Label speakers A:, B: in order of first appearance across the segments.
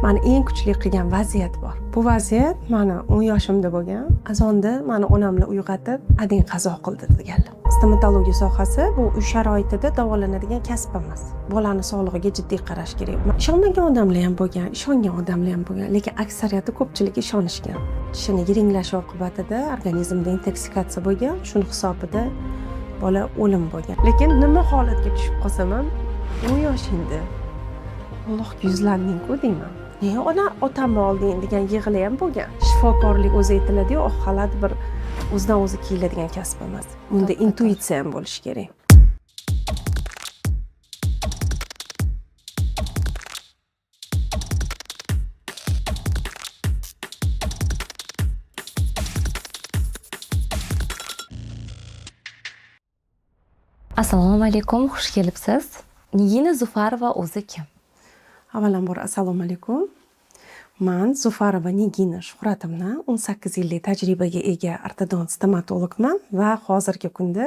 A: Mani eng kuchli qilgan vaziyat bor. Bu vaziyat mani 10 yoshimda bo'lgan. Azonda mani onamni uyg'otib, "Ading qazo qildi" deganlar. Stomatologiya sohasi bu uy sharoitida davolanadigan kasb emas. Bolani sog'lig'iga jiddiy qarash kerak. Ishonmagan odamlar ham bo'lgan, ishongan odamlar ham bo'lgan, lekin aksariyati ko'pchilik ishonishgan. Tishini yiringlash oqibatida organizmda intoksikatsiya bo'lgan, shuning hisobida bola o'lim bo'lgan. Lekin nima holatga tushib qolsam ham 10 yoshingda Allohga yuzlanding-ku deyman. Nega otamni olding degan yig'ila ham bo'lgan. Shifokorlik o'zi aytiladi-yu, oq xalat bir o'zidan o'zi kiyiladigan kasb emas. Bunda intuitsiya ham bo'lishi kerak.
B: Assalomu alaykum, xush kelibsiz. Nigina Zufarova o'zi kim?
A: Avvalambor assalomu alaykum. Men Zufarova Nigina Shuhratovna 18 yillik tajribaga ega ortodont stomatologman va hozirgi kunda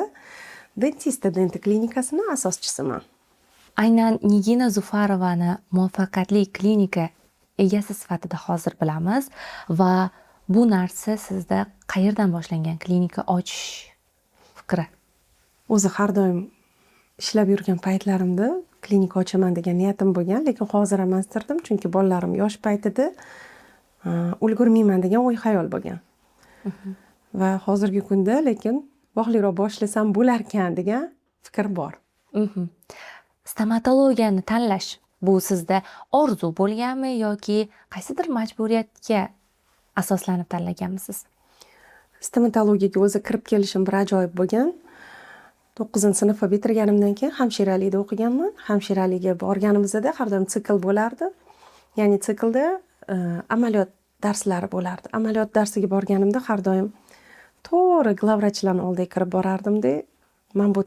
A: Dentista Dent klinikasining asoschisiman.
B: Aynan Nigina Zufarovani muvaffaqiyatli klinika egasi sifatida hozir bilamiz va bu narsa sizda qayerdan boshlangan klinika ochish fikri?
A: O'zi har doim ishlab yurgan paytlarimda klinika ochaman degan niyatim bo'lgan, lekin hozir emasdirdim, chunki bolalarim yosh paytida ulgurmayman degan o'y xayol bo'lgan. Va hozirgi kunda lekin vohliroq boshlasam bo'larkan degan fikr bor.
B: Stomatologiyani tanlash bu sizda orzu bo'lganmi yoki qaysidir majburiyatga asoslanib tanlaganmisiz?
A: Stomatologiyaga o'zi kirib kelishim bir ajoyib bo'lgan. 9-sinfni bitirganimdan keyin hamshiralikda o'qiganman. Hamshiralikka borganimizda har doim sikl bo'lardi. Ya'ni siklda amaliyot darslari bo'lardi. Amaliyot darsiga borganimda har doim to'g'ri glavvrachlarning oldiga kirib borardim-da, men bu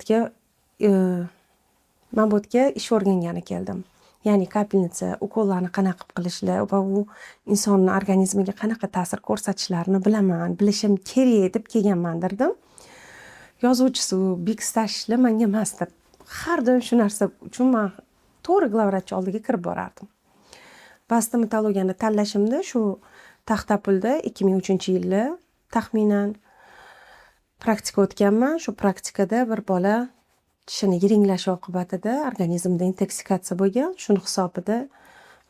A: yerga ish o'rgangani keldim. Ya'ni kapelnitsa, ukollarni qanaqa qilib qilishlar va u insonning organizmiga qanaqa ta'sir ko'rsatishlarini bilaman, bilishim kerak deb kelganmandirdim. Yozuvchisi, big stashli menga emasdi. Har doim shu narsa uchun men to'g'ri glavvrach oldiga kirib borardim. Va stomatologiyani tanlashimda shu Taxtapulda 2003-yilda taxminan praktika o'tganman. Shu praktikada bir bola tishini yiringlashi oqibatida organizmda intoksikatsiya bo'lgan, shuning hisobida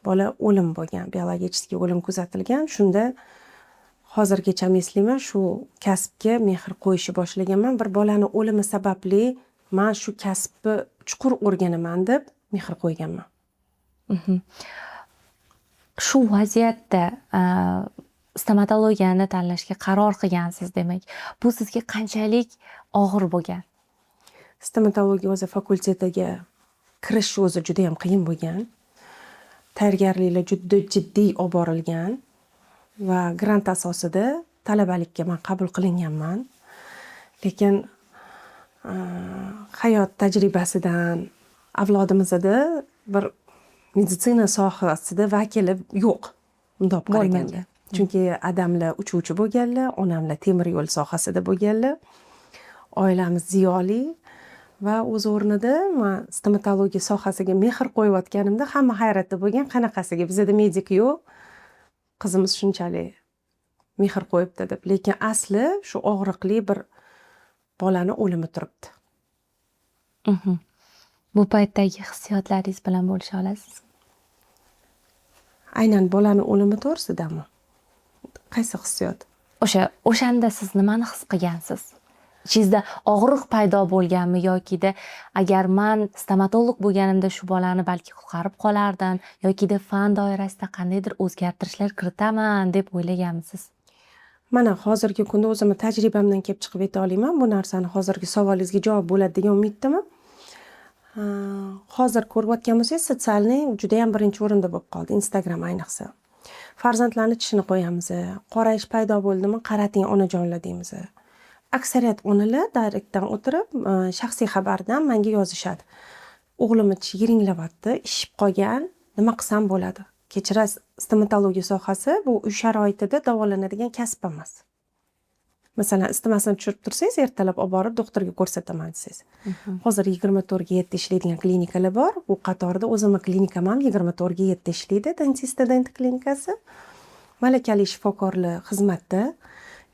A: bola o'lim bo'lgan, biologический o'lim kuzatilgan. Shunda hozirgacha eslayman, shu kasbga mehr qo'yishni boshlaganman. Bir bolani o'limi sababli men shu kasbni chuqur o'rganaman deb mehr qo'yganman.
B: Shu vaziyatda stomatologiyani tanlashga qaror qilgansiz demak. Bu sizga qanchalik og'ir bo'lgan?
A: Stomatologiya o'zi fakultetiga kirish o'zi juda ham qiyin bo'lgan. Tayyorgarliklar juda jiddiy olib borilgan va grant asosida talabalikka men qabul qilinganman. Lekin hayot tajribasidan avlodimizda bir meditsina sohasida vakili yo'q, bundoq qaraganda. Chunki adamlar uchuvchi bo'lganlar, onamlar temir yo'l sohasida bo'lganlar. Oilamiz ziyoli va o'z o'rnida men stomatologiya sohasiga mehr qo'yayotganimda hamma hayratda bo'lgan, qanaqasiga bizda medik yo'q, qizimiz shunchalik mehr qo'yibdi deb. Lekin asli shu og'riqli bir bolani o'limi turibdi.
B: Bu paytdagi hissiyotlaringiz bilan bo'lisha olasiz?
A: Aynan bolani o'limi to'g'risidami? Qaysi hissiyot?
B: O'shanda siz nimani his qilgansiz? Ichingizda og'riq paydo bo'lganmi yokida agar men stomatolog bo'lganimda shu bolani balki qutqarib qolardim yokida fan doirasida qandaydir o'zgartirishlar kiritaman deb o'ylaganmisiz?
A: Mana hozirgi kunda o'zimni tajribamdan kelib chiqib ayta olaman. Bu narsani hozirgi savolingizga javob bo'ladi degan umiddaman. Hozir ko'rayotgan bo'lsangiz, sotsialniy juda ham birinchi o'rinda bo'lib qoldi, Instagram ayniqsa. Farzandlarni tishini qo'yamiz, qorayish paydo bo'ldimi, qarating onajonlar deymiz. Aksariyat onalar direktdan o'tirib, shaxsiy xabardan menga yozishadi. O'g'limni tishi yiringlayapti, ishib qolgan, nima qilsam bo'ladi? Kechirasiz, stomatologiya sohasi bu uy sharoitida davolanadigan kasb emas. Masalan, istamasini tushirib tursangiz, ertalab olib borib doktorga ko'rsataman desangiz. Hozir 24 ga 7 ishlaydigan klinikalar bor. Bu qatorida o'zimni klinikam ham 24 ga 7 ishlaydi, dentist klinikasi. Malakali shifokorlar xizmatda.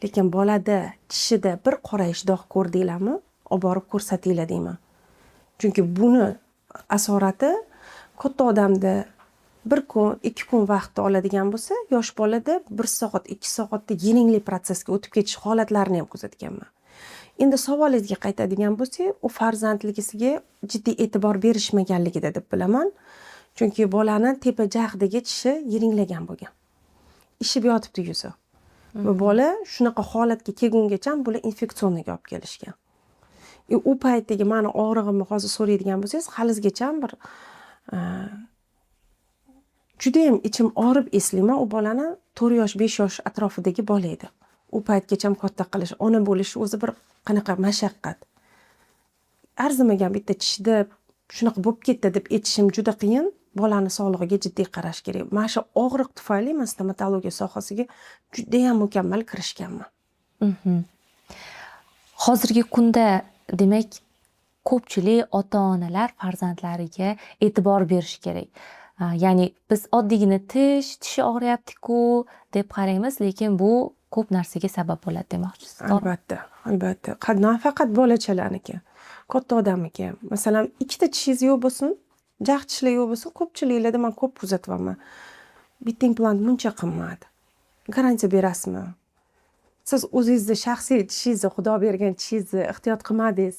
A: Lekin bolada tishida bir qorayib dog' ko'rdinglarmi, olib borib ko'rsatinglar deyman. Chunki buni asorati katta odamda 1 kun, 2 kun vaqt oladigan bo'lsa, yosh bolada 1 soat, 2 soatda yengli protsessga o'tib ketish holatlarini ham kuzatganman. Endi savolingizga qaytadigan bo'lsak, u farzandligisiga jiddiy e'tibor berishmaganligida deb bilaman. Chunki bolani tepa jag'dagi tishi yiringlagan bo'lgan. Ishib yotibdi yuzi. Va bola shunaqa holatga kelgungacha bular infeksioniyaga olib kelishgan. U paytdagi meni og'rig'imni hozir so'raydigan bo'lsangiz, halizgacha bir juda ham ichim og'rib eslayman. U bolani 4 yosh, 5 yosh atrofidagi bola edi. U paytgacha katta qilish, ona bo'lish o'zi bir qanaqa mashaqqat. Arzimagan bitta tishida shunaqa bo'lib ketdi deb aytishim juda qiyin. Bolani sog'lig'iga jiddiy qarash kerak. Mana shu og'riq tufayli men stomatologiya sohasiga juda ham mukammal kirishganman.
B: Hozirgi kunda demak ko'pchilik ota-onalar farzandlariga e'tibor berish kerak. Ya'ni biz oddiygina tishi og'riyapti-ku deb qaraymiz, lekin bu ko'p narsaga sabab bo'ladi demoqchisiz.
A: Albatta, albatta. Nafaqat bolachalarniki, katta odamniki. Masalan, 2 ta tishingiz yo'q bo'lsin, jag' tishlar yo'q bo'lsin, ko'pchiliklarda men ko'p kuzatyapman. Bitta implant buncha qimmat. Garantiya berasizmi? Siz o'zingizni shaxsiy tishingizni, Xudo bergan tishingizni ehtiyot qilmadingiz.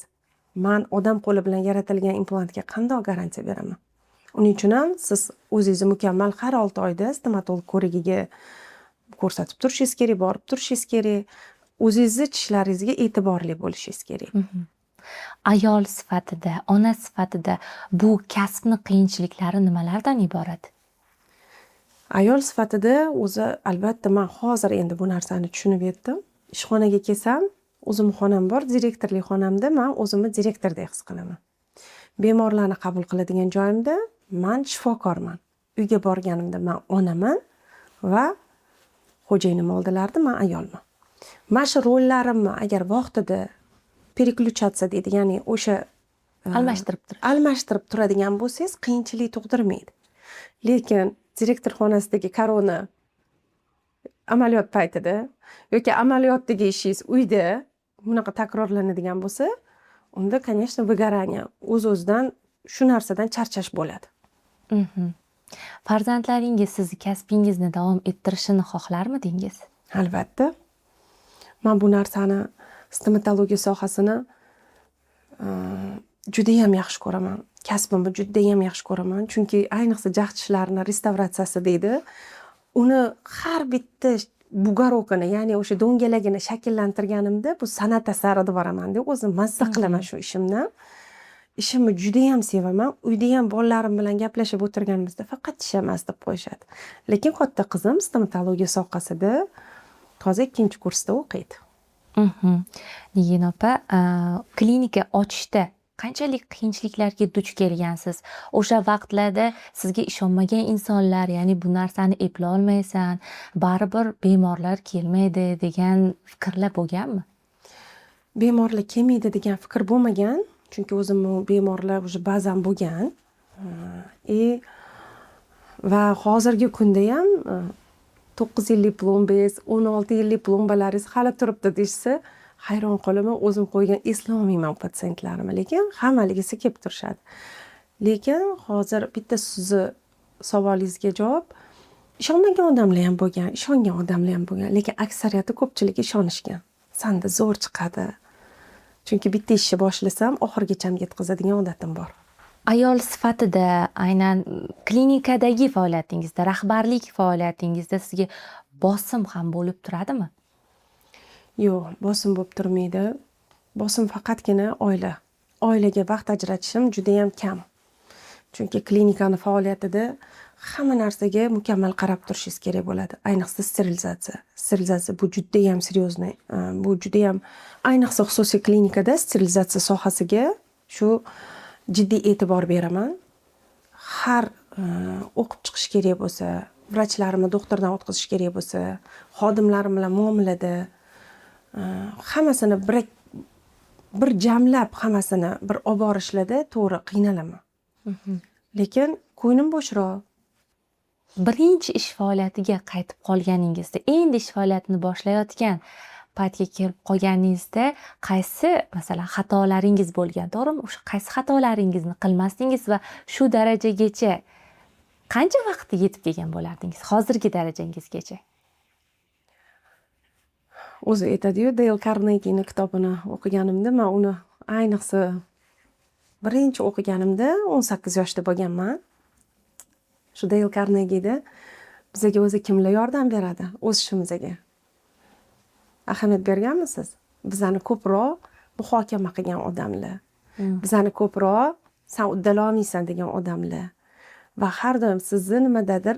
A: Men odam qo'li bilan yaratilgan implantga qanday garantiya beraman? Uning uchun ham siz o'zingizni mukammal har 6 oyda stomatolog ko'rigiga ko'rsatib turishingiz kerak, borib turishingiz kerak. O'zingizni tishlaringizga e'tiborli bo'lishingiz kerak.
B: Ayol sifatida, ona sifatida bu kasbning qiyinchiliklari nimalardan iborat?
A: Ayol sifatida o'zi albatta men hozir endi bu narsani tushunib yetdim. Ishxonaga kelsam, o'zim xonam bor, direktorlik xonamda men o'zimni direktordek his qilaman. Bemorlarni qabul qiladigan joyimda men shifokorman. Uyga borganimda men onaman va xo'jayinim oldilarida men ayolman. Mana shu rollarimni agar vaqtida переключаться deydi, ya'ni o'sha almashtirib turadigan bo'lsangiz, qiyinchilik tug'dirmaydi. Lekin direktor xonasidagi korona amaliyot paytida yoki amaliyotdagi ishingiz uyda bunaqa takrorlanadigan bo'lsa, unda, конечно, выгорание, o'z-o'zidan shu narsadan charchash bo'ladi.
B: Farzandlaringiz sizni kasbingizni davom ettirishini xohlarmidingiz?
A: Albatta. Men bu narsani, stomatologiya sohasini juda ham yaxshi ko'raman. Kasbimni juda ham yaxshi ko'raman. Chunki ayniqsa jag' tishlarini restavratsiyasi deydi. Uni har bitta bugarokini, ya'ni o'sha do'ngalagini shakllantirganimda bu san'at asari deb boraman-da, o'zim mazza qilaman shu ishimdan. Ishimni juda ham sevaman. Uyda ham bolalarim bilan gaplashib o'tirganimizda faqat tish emas deb qo'yishadi. Lekin katta qizim stomatologiya sohasida hozir 2-kursda o'qiydi.
B: Nigin opa, klinika ochishda qanchalik qiyinchiliklarga duch kelgansiz? O'sha vaqtlarda sizga ishonmagan insonlar, ya'ni bu narsani eplay olmaysan, baribir bemorlar kelmaydi degan fikrlar bo'lganmi?
A: Bemorlar kelmaydi degan fikr bo'lmagan, chunki o'zimni bemorlar o'sha ba'zan bo'lgan. Va hozirgi kunda ham 9 yillik plombez, 16 yillik plombalaringiz hali turibdi deyishsa, hayron qolaman, o'zim qo'ygan eslolmayman patsientlarimni, lekin hammaligisi kelib turishadi. Lekin hozir bitta sizni savolingizga javob, ishonmagan odamlar ham bo'lgan, ishongan odamlar ham bo'lgan, lekin aksariyati ko'pchilik ishonishgan. Sanda zo'r chiqadi. Chunki bitta ishni boshlasam, oxirigacha yetkazadigan odatim bor.
B: Ayol sifatida aynan klinikadagi faoliyatingizda, rahbarlik faoliyatingizda sizga bosim ham bo'lib turadimi?
A: Yo'q, bosim bo'lib turmaydi. Bosim faqatgina oila. Oilaga vaqt ajratishim juda ham kam. Chunki klinikani faoliyatida hamma narsaga mukammal qarab turishingiz kerak bo'ladi. Ayniqsa sterilizatsiya. Sterilizatsiya bu juda ham seryozni, bu juda ham ayniqsa xususiy klinikada sterilizatsiya sohasiga shu jiddiy e'tibor beraman. Har o'qib chiqish kerak bo'lsa, vrachlarimni doktordan o'tkazish kerak bo'lsa, xodimlarim bilan muomalada hammasini bir jamlab hammasini bir olib borishlarda to'g'ri qiynalaman. Lekin ko'nglim bo'shroq.
B: Birinchi ish faoliyatiga qaytib qolganingizda, endi ish faoliyatini boshlayotgan paytga kelib qolganingizda qaysi masalan xatolaringiz bo'lgan, to'g'rimi? O'sha qaysi xatolaringizni qilmasdingiz va shu darajagacha qancha vaqtda yetib kelgan bo'lardingiz hozirgi darajangizgacha?
A: O'zi aytadi-yu, Dale Carnegie'ni kitobini o'qiganimda, men uni ayniqsa birinchi o'qiganimda 18 yoshda bo'lganman. Shu Dale Carnegie'da bizga o'zi kimlar yordam beradi o'sishimizga? Ahamiyat berganmisiz? Bizani ko'proq muhokama qilgan odamlar. Bizani ko'proq sen uddalolmaysan degan odamlar. Va har doim sizni nimadadir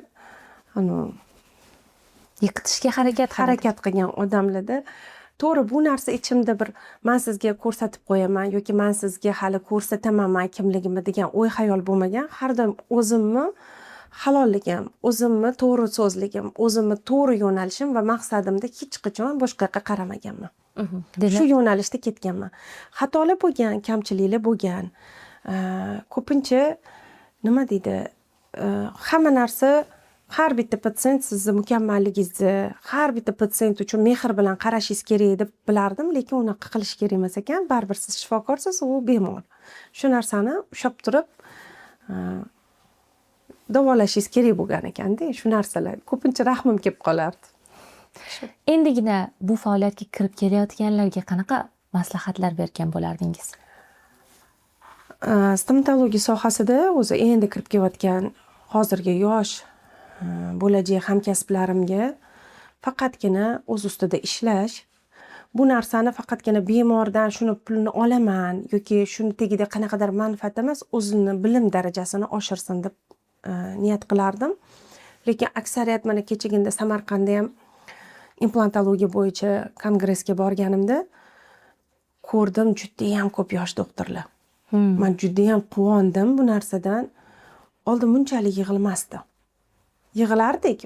B: Yiqitishga
A: harakat qilgan odamlarda to'g'ri bu narsa ichimda bir men sizga ko'rsatib qo'yaman yoki men sizga hali ko'rsataman men kimligimni degan o'y xayol bo'lmagan. Har doim o'zimni halolligim, o'zimni to'g'ri so'zligim, o'zimni to'g'ri yo'nalishim va maqsadimda hech qachon boshqa yoqqa qaramaganman. Shu yo'nalishda ketganman. Xatolar bo'lgan, kamchiliklar bo'lgan. Ko'pincha nima deydi? Hamma narsa har bitta patsient sizni mukammalligingizni, har bitta patsient uchun mehr bilan qarashingiz kerak deb bilardim, lekin unaqa qilish kerak emas ekan. Baribir siz shifokorsiz, u bemor. Shu narsani ushlab turib davolashingiz kerak bo'lgan ekanda, shu narsalar ko'pincha rahmim kelib qolardi.
B: Endigina bu faoliyatga kirib kelayotganlarga qanaqa maslahatlar bergan bo'lardingiz?
A: Stomatologiya sohasida o'zi endi kirib kelayotgan hozirgi yosh bo'lajak hamkasblarimga faqatgina o'z ustida ishlash, bu narsani faqatgina bemordan shuni pulini olaman yoki shuni tagida qanaqadir manfaat emas, o'zini bilim darajasini oshirsin deb niyat qilardim. Lekin aksariyat mana kechagina Samarqandda ham implantologiya bo'yicha kongressga borganimda ko'rdim juda ham ko'p yosh doktorlar. Men juda ham quvondim bu narsadan. Oldin bunchalik yig'ilmasdi. Yig'ilardik.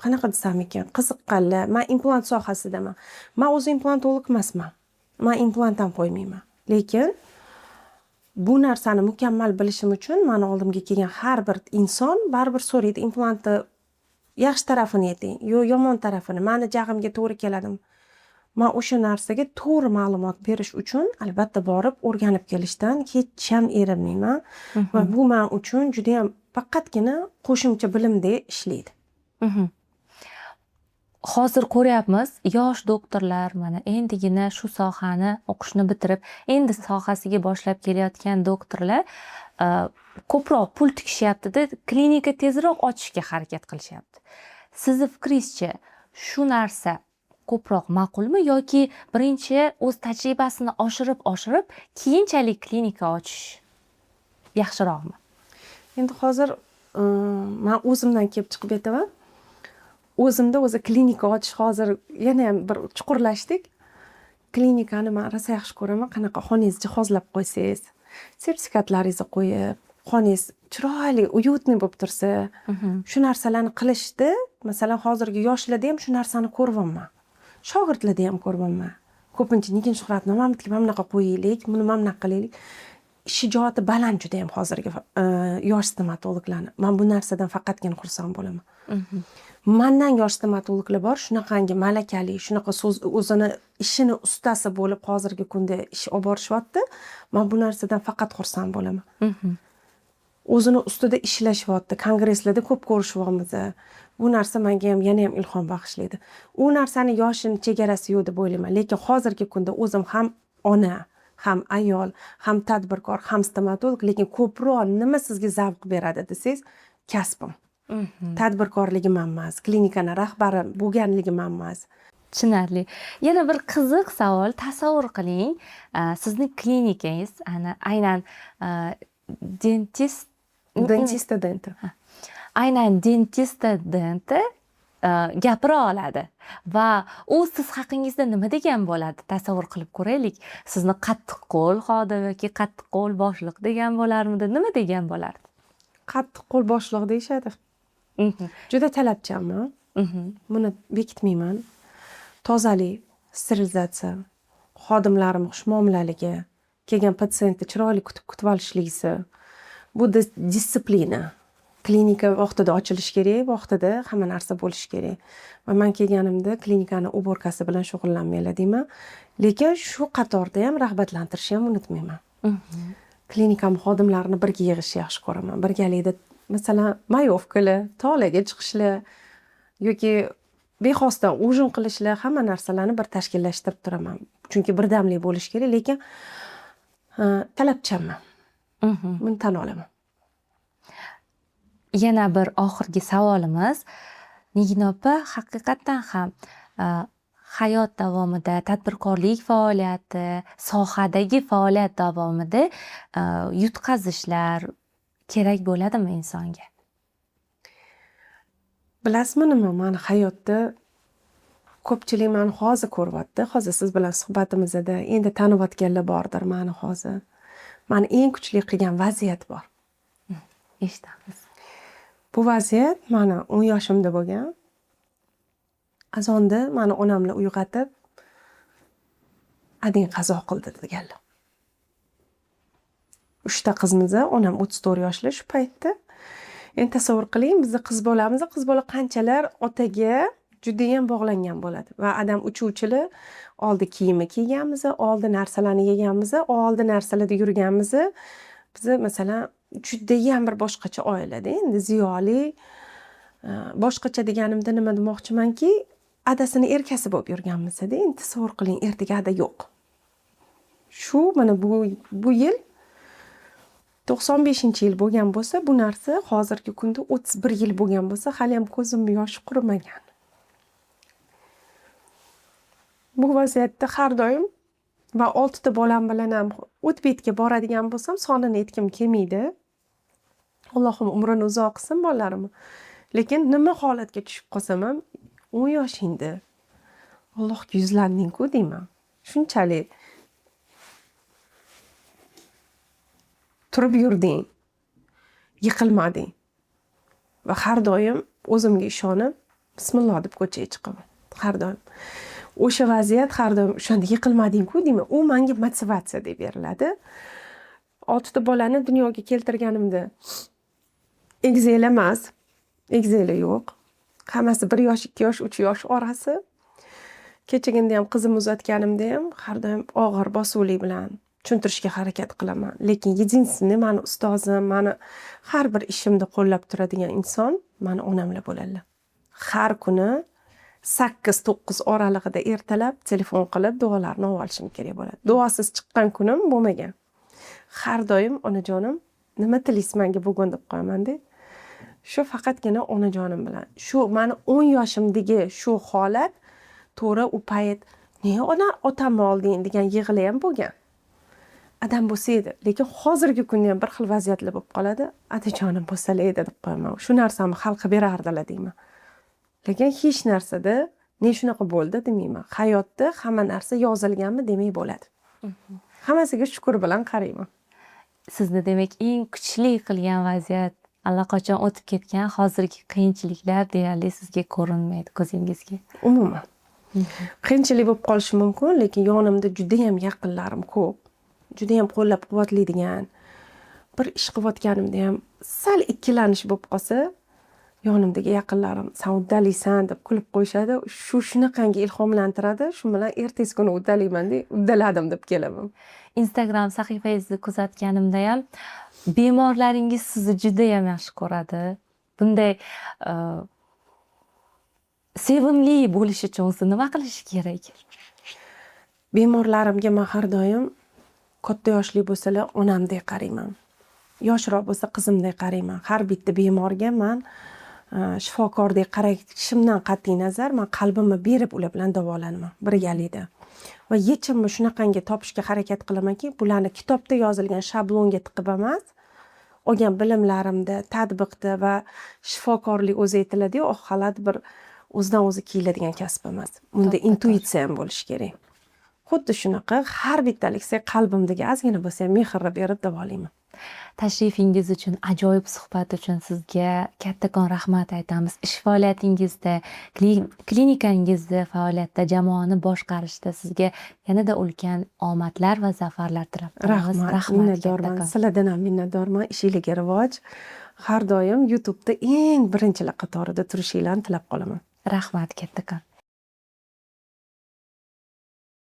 A: Qanaqa desam ekan, qiziqqanlar. Men implant sohasidaman. Men o'zi implantolog emasman. Men implant ham qo'ymayman. Lekin bu narsani mukammal bilishim uchun meni oldimga kelgan har bir inson baribir so'raydi, implantni yaxshi tarafini ayting, yo yomon tarafini, meni jag'imga to'g'ri keladimi? Men o'sha narsaga to'g'ri ma'lumot berish uchun albatta borib o'rganib kelishdan hech ham erinmayman va bu men uchun juda ham faqatgina qo'shimcha bilimdek ishlaydi.
B: Hozir ko'ryapmiz, yosh doktorlar mana endigina shu sohani o'qishni bitirib, endi sohasiga boshlab kelayotgan doktorlar ko'proq pul tikishyapti-da, klinika tezroq ochishga harakat qilishyapti. Sizni fikringizcha, shu narsa ko'proq ma'qulmi yoki birinchi o'z tajribasini oshirib, keyinchalik klinika ochish yaxshiroqmi?
A: Endi hozir men o'zimdan kelib chiqib aytaman. O'zimda o'zi klinika ochish hozir yana ham bir chuqurlashdik. Klinikani men rosa yaxshi ko'raman. Qanaqa xoningizni jihozlab qo'ysangiz, sertifikatlaringizni qo'yib, xoningiz chiroyli, uyutni bo'lib tursa, shu narsalarni qilishdi. Masalan, hozirgi yoshlarda ham shu narsani ko'ryapman. Shogirdlarda ham ko'ryapman. Ko'pincha Nigin Shuhratni mana bunaqa qo'yaylik, buni mana bunaqa qilaylik. Shijoati baland juda ham hozirgi yosh stomatologlarni. Men bu narsadan faqatgina xursand bo'laman. Mendan yosh stomatologlar bor, shunaqangi malakali, shunaqa so'z o'zini ishini ustasi bo'lib hozirgi kunda ish olib borishyapti. Men bu narsadan faqat xursand bo'laman. O'zini ustida ishlashyapti, kongresslarda ko'p ko'rishyapmiz. Bu narsa menga ham yana ham ilhom bag'ishlaydi. U narsani yoshini chegarasi yo'q deb o'ylayman, lekin hozirgi kunda o'zim ham ona, ham ayol, ham tadbirkor, ham stomatolog, lekin ko'proq nima sizga zavq beradi desangiz, kasbim. Tadbirkorligim emas, klinikani rahbari bo'lganligim emas.
B: Tushunarli. Yana bir qiziq savol, tasavvur qiling, sizni klinikangiz aynan
A: dentista.
B: Aynan dentista gapira oladi va u siz haqingizda nima degan bo'ladi? Tasavvur qilib ko'raylik. Sizni qattiqqo'l xodim yoki qattiqqo'l boshliq degan bo'larmidi? Nima degan bo'lardi?
A: Qattiqqo'l boshliq deyshadi. Juda talabchanman. Buni bekitmayman. Tozalik, sterilizatsiya, xodimlarim xushmuomalaligi, kelgan patsientni chiroyli kutib olishligisi. Bu disiplina. Klinika vaqtida ochilishi kerak, vaqtida hamma narsa bo'lishi kerak. Va men kelganimda klinikani уборкасы bilan shug'ullanmanglar deyman. Lekin shu qatorda ham rag'batlantirishni ham unutmayman. Klinikam xodimlarini birga yig'ishni yaxshi ko'raman. Birgalikda masalan mayovkalar, tolaga chiqishlar yoki bexosdan ujin qilishlar, hamma narsalarni bir tashkillashtirib turaman. Chunki birdamlik bo'lishi kerak, lekin talabchanman. Buni tan olaman.
B: Yana bir oxirgi savolimiz. Nigina opa, haqiqatdan ham hayot davomida tadbirkorlik faoliyati, sohadagi faoliyat davomida yutqazishlar kerak bo'ladimi insonga?
A: Bilasizmi nima? Mani hayotda ko'pchilik mani hozir ko'ryapti. Hozir siz bilan suhbatimizda endi taniyotganlar bordir mani hozir. Mani eng kuchli qilgan vaziyat bor.
B: Eshitamiz.
A: Bu vaziyat mani 10 yoshimda bo'lgan. Azonda mani onamni uyg'otib, "Ading qazo qildi" deganlar. 3 ta qizimiz, onam 34 yoshli shu paytda. Endi tasavvur qiling, biz qiz bolamiz, qiz bola qanchalar otaga juda ham bog'langan bo'ladi. Va adam uchuvchilar oldi kiyimi kiyganmiz, oldi narsalarni yeganmiz, oldi narsalarda yurganmiz. Biz masalan juda ham bir boshqacha oilada, endi ziyoli, boshqacha deganimda nima demoqchimanki, adasini erkasi bo'lib yurganmiz-da. Endi tasavvur qiling, ertaga ada yo'q. Shu mana bu yil 95-yil bo'lgan bo'lsa, bu narsa hozirgi kunda 31 yil bo'lgan bo'lsa, hali ham ko'zimning yoshi qurimagan. Bu vaziyatda har doim va 6 ta bolam bilan ham o'tbetga boradigan bo'lsam, sonini aytgim kelmaydi. Allohim umrini uzoq qilsin bolalarimni. Lekin nima holatga tushib qolsam ham 10 yoshingda Allohga yuzlanding-ku deyman. Shunchalik turib yurding, yiqilmading. Va har doim o'zimga ishonib, bismillah deb ko'chaga chiqaman. Har doim. O'sha vaziyat har doim o'shanda yiqilmading-ku deyman. U menga motivatsiya deb beriladi. 6 ta bolani dunyoga keltirganimda egizaklar emas, egizaklar yo'q. Hammasi 1 yosh, 2 yosh, 3 yosh orasi. Kechagina ham qizim uzatganimda ham har doim og'ir bosuvli bilan tushuntirishga harakat qilaman. Lekin единственный mani ustozim, mani har bir ishimda qo'llab turadigan inson mani onamlar bo'ladilar. Har kuni 8-9 oralig'ida ertalab telefon qilib duolarni olishim kerak bo'ladi. Duosiz chiqqan kunim bo'lmagan. Har doim onajonim, nima tilaysiz menga bugun deb qo'yaman-da. Shu faqatgina onajonim bilan. Shu mani 10 yoshimdagi shu holat to'g'ri u payt "Nega otamni olding?" degan yig'ili ham bo'lgan. Adam bo'lsa edi, lekin hozirgi kunda ham bir xil vaziyatlar bo'lib qoladi. Adajonim bo'lsalar edi deb qo'yaman. Shu narsani xalq qilib berardilar deyman. Lekin hech narsada "Ne shunaqa bo'ldi" demayman. Hayotda hamma narsa yozilganmi demak bo'ladi. Hammasiga shukr bilan qarayman.
B: Sizni demak eng kuchli qilgan vaziyat allaqachon o'tib ketgan, hozirgi qiyinchiliklar deyarli sizga ko'rinmaydi ko'zingizga.
A: Umuman. Qiyinchilik bo'lib qolishi mumkin, lekin yonimda juda ham yaqinlarim ko'p. Juda ham qo'llab-quvvatlaydigan. Bir ish qilayotganimda ham sal ikkilanish bo'lib qolsa, yonimdagi yaqinlarim "Sen uddalaysan" deb kulib qo'yishadi. Shunaqangi ilhomlantiradi. Shu bilan ertasi kuni uddalayman-da, uddaladim deb kelaman.
B: Instagram sahifangizni kuzatganimda ham bemorlaringiz sizni juda ham yaxshi ko'radi. Bunday sevimli bo'lish uchun o'zi nima qilish kerak?
A: Bemorlarimga men har doim katta yoshli bo'lsalar onamdek qarayman. Yoshroq bo'lsa qizimdek qarayman. Har bitta bemorga men shifokordek qarashimdan qat'iy nazar, men qalbimni berib ular bilan davolanaman birgalikda. Va yechimni shunaqangi topishga harakat qilamanki, bularni kitobda yozilgan shablonga tiqib emas, olgan bilimlarimda, tadbiqda va shifokorlik o'zi aytiladi-yu, xalat bir o'zidan o'zi kiyiladigan kasb emas. Unda intuitsiya ham bo'lishi kerak. xuddi shunaqa har bittalik qalbimdagi ozgina bo'lsa ham mehrni berib davolayman.
B: Tashrifingiz uchun, ajoyib suhbat uchun sizga kattakon rahmat aytamiz. Ish faoliyatingizda, klinikangizda faoliyatda, jamoani boshqarishda sizga yanada ulkan omadlar va zafarlar tilab qolamiz.
A: Rahmat, minnatdorman.
B: kattakon.
A: Sizlardan ham minnatdorman. Ishingizga rivoj. Har doim YouTube'da eng birinchilar qatorida turishinglarni tilab qolaman.
B: Rahmat kattakon.